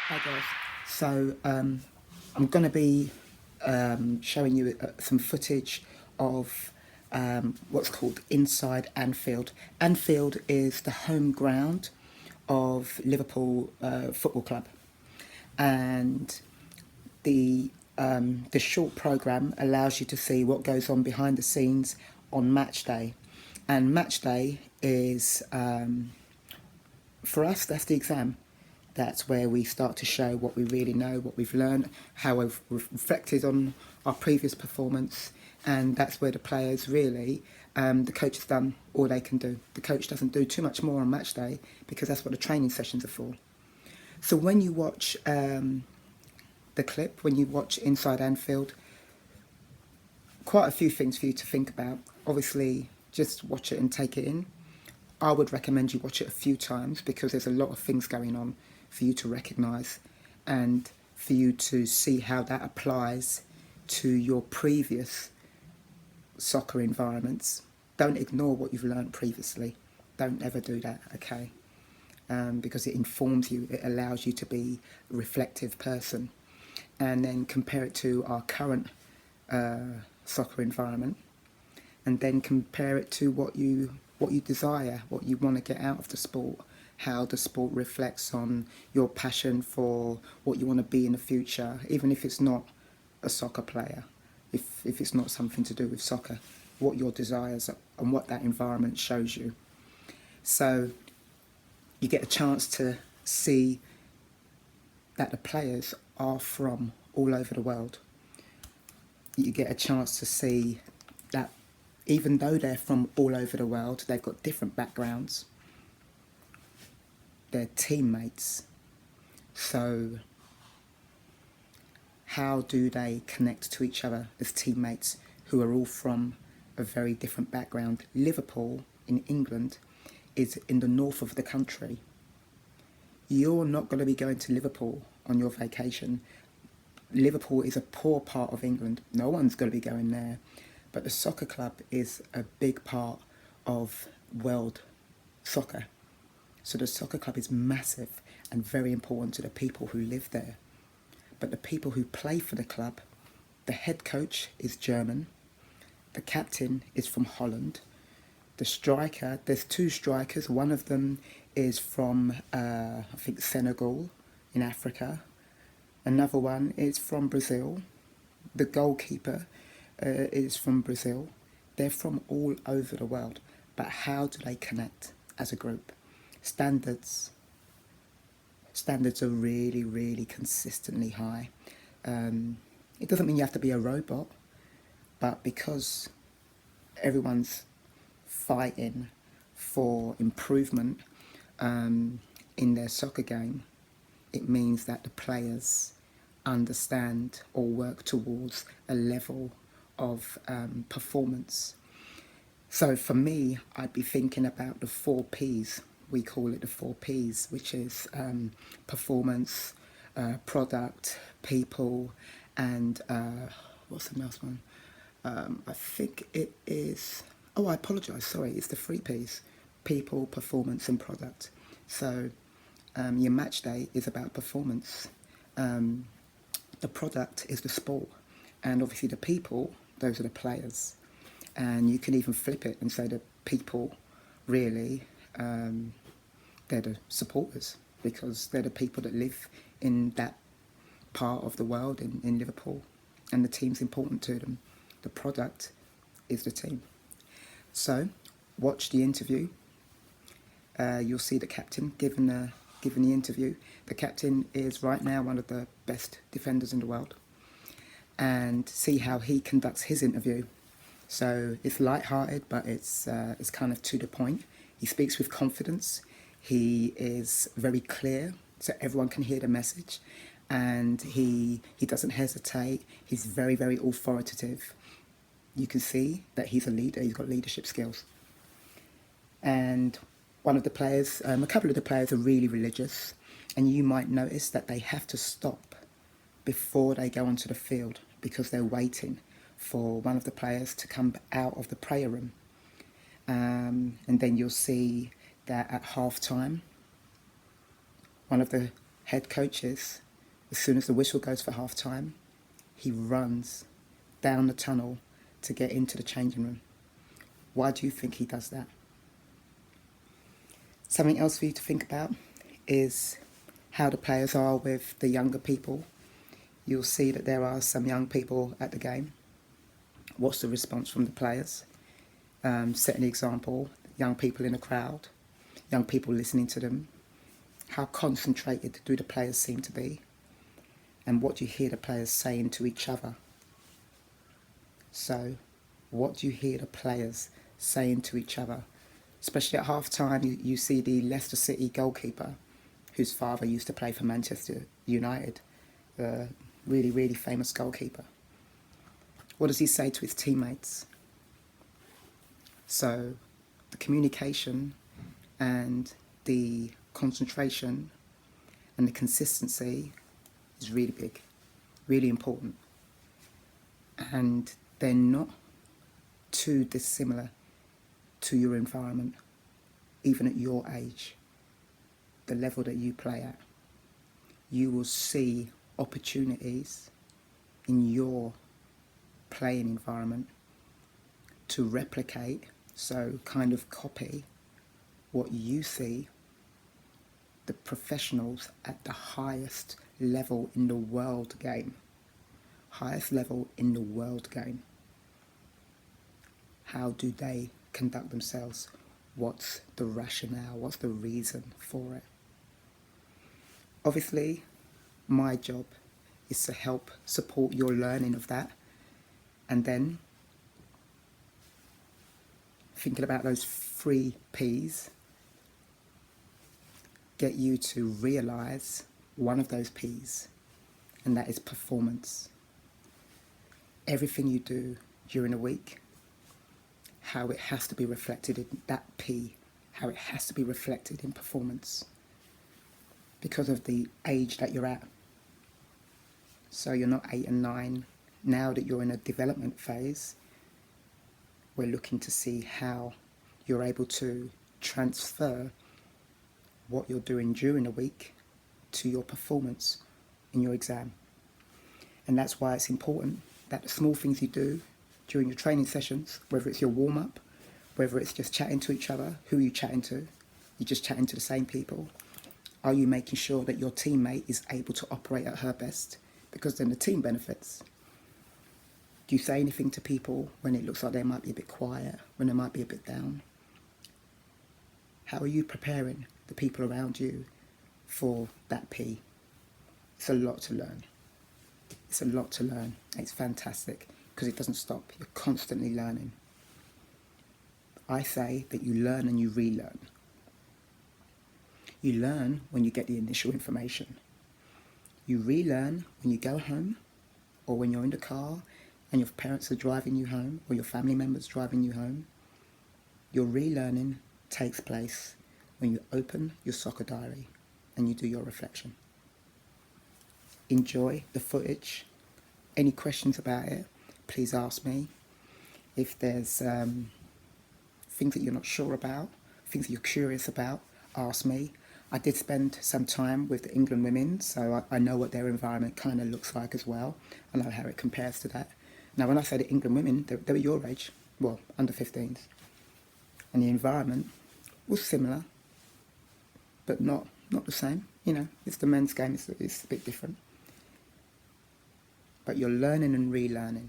Hi guys. So I'm going to be showing you some footage of what's called Inside Anfield. Anfield is the home ground of Liverpool Football Club, and the short program allows you to see what goes on behind the scenes on match day. And match day is for us, that's the exam. That's where we start to show what we really know, what we've learned, how we've reflected on our previous performance, and that's where the players really, the coach has done all they can do. The coach doesn't do too much more on match day because that's what the training sessions are for. So when you watch the clip, when you watch Inside Anfield, quite a few things for you to think about. Obviously, just watch it and take it in. I would recommend you watch it a few times because there's a lot of things going on for you to recognise and for you to see how that applies to your previous soccer environments. Don't ignore what you've learned previously. Don't ever do that, okay? Because it informs you, it allows you to be a reflective person. And then compare it to our current soccer environment, and then compare it to what you desire, what you want to get out of the sport, how the sport reflects on your passion for what you want to be in the future, even if it's not a soccer player, if it's not something to do with soccer, what your desires are and what that environment shows you. So you get a chance to see that the players are from all over the world. You get a chance to see that even though they're from all over the world, they've got different backgrounds. They're teammates. So how do they connect to each other as teammates who are all from a very different background? Liverpool in England is in the north of the country. You're not going to be going to Liverpool on your vacation. Liverpool is a poor part of England. No one's going to be going there. But the soccer club is a big part of world soccer. So the soccer club is massive and very important to the people who live there. But the people who play for the club, the head coach is German, the captain is from Holland, the striker, there's two strikers, one of them is from, I think, Senegal in Africa, another one is from Brazil, the goalkeeper is from Brazil. They're from all over the world, but how do they connect as a group? Standards are really, really consistently high. It doesn't mean you have to be a robot, but because everyone's fighting for improvement in their soccer game, it means that the players understand or work towards a level of performance. So for me, I'd be thinking about the 4Ps. We call it the 4Ps, which is performance, product, people, and what's the last one? I think it is, oh, I apologise, sorry, it's the 3Ps, people, performance and product. So your match day is about performance. The product is the sport, and obviously the people, those are the players. And you can even flip it and say the people really, they're the supporters, because they're the people that live in that part of the world in Liverpool, and the team's important to them. The product is the team. So watch the interview. You'll see the captain given the interview. The captain is right now one of the best defenders in the world, and see how he conducts his interview. So it's light-hearted, but it's kind of to the point. He speaks with confidence. He is very clear, so everyone can hear the message, and he doesn't hesitate. He's very, very authoritative. You can see that he's a leader. He's got leadership skills. And one of the players, a couple of the players are really religious, and you might notice that they have to stop before they go onto the field because they're waiting for one of the players to come out of the prayer room. And then you'll see that at half time, one of the Head coaches, as soon as the whistle goes for half time, he runs down the tunnel to get into the changing room. Why do you think he does that? Something else for you to think about is how the players are with the younger people. You'll see that there are some young people at the game. What's the response from the players? Set an example, young people in the crowd, young people listening to them. How concentrated do the players seem to be? And what do you hear the players saying to each other? So, what do you hear the players saying to each other? Especially at half-time, you see the Leicester City goalkeeper, whose father used to play for Manchester United, a really, really famous goalkeeper. What does he say to his teammates? So, the communication and the concentration and the consistency is really big, really important. And they're not too dissimilar to your environment, even at your age, the level that you play at. You will see opportunities in your playing environment to replicate, so kind of copy what you see the professionals at the highest level in the world game. Highest level in the world game. How do they conduct themselves? What's the rationale? What's the reason for it? Obviously, my job is to help support your learning of that, and then thinking about those 3 P's, get you to realise one of those P's, and that is performance. Everything you do during a week, how it has to be reflected in that P, how it has to be reflected in performance because of the age that you're at. So you're not 8 and 9. Now that you're in a development phase, we're looking to see how you're able to transfer what you're doing during the week to your performance in your exam. And that's why it's important that the small things you do during your training sessions, whether it's your warm-up, whether it's just chatting to each other, who are you chatting to? You're just chatting to the same people. Are you making sure that your teammate is able to operate at her best? Because then the team benefits. Do you say anything to people when it looks like they might be a bit quiet, when they might be a bit down? How are you preparing the people around you for that P? It's a lot to learn. It's a lot to learn. It's fantastic because it doesn't stop. You're constantly learning. I say that you learn and you relearn. You learn when you get the initial information. You relearn when you go home or when you're in the car and your parents are driving you home or your family members driving you home. Your relearning takes place when you open your soccer diary and you do your reflection. Enjoy the footage. Any questions about it, please ask me. If there's things that you're not sure about, things that you're curious about, ask me. I did spend some time with the England women, so I know what their environment kind of looks like as well. I know how it compares to that. Now, when I say the England women, they were your age, well, under 15s. And the environment was similar, but not the same. You know, it's the men's game, it's a bit different. But you're learning and relearning.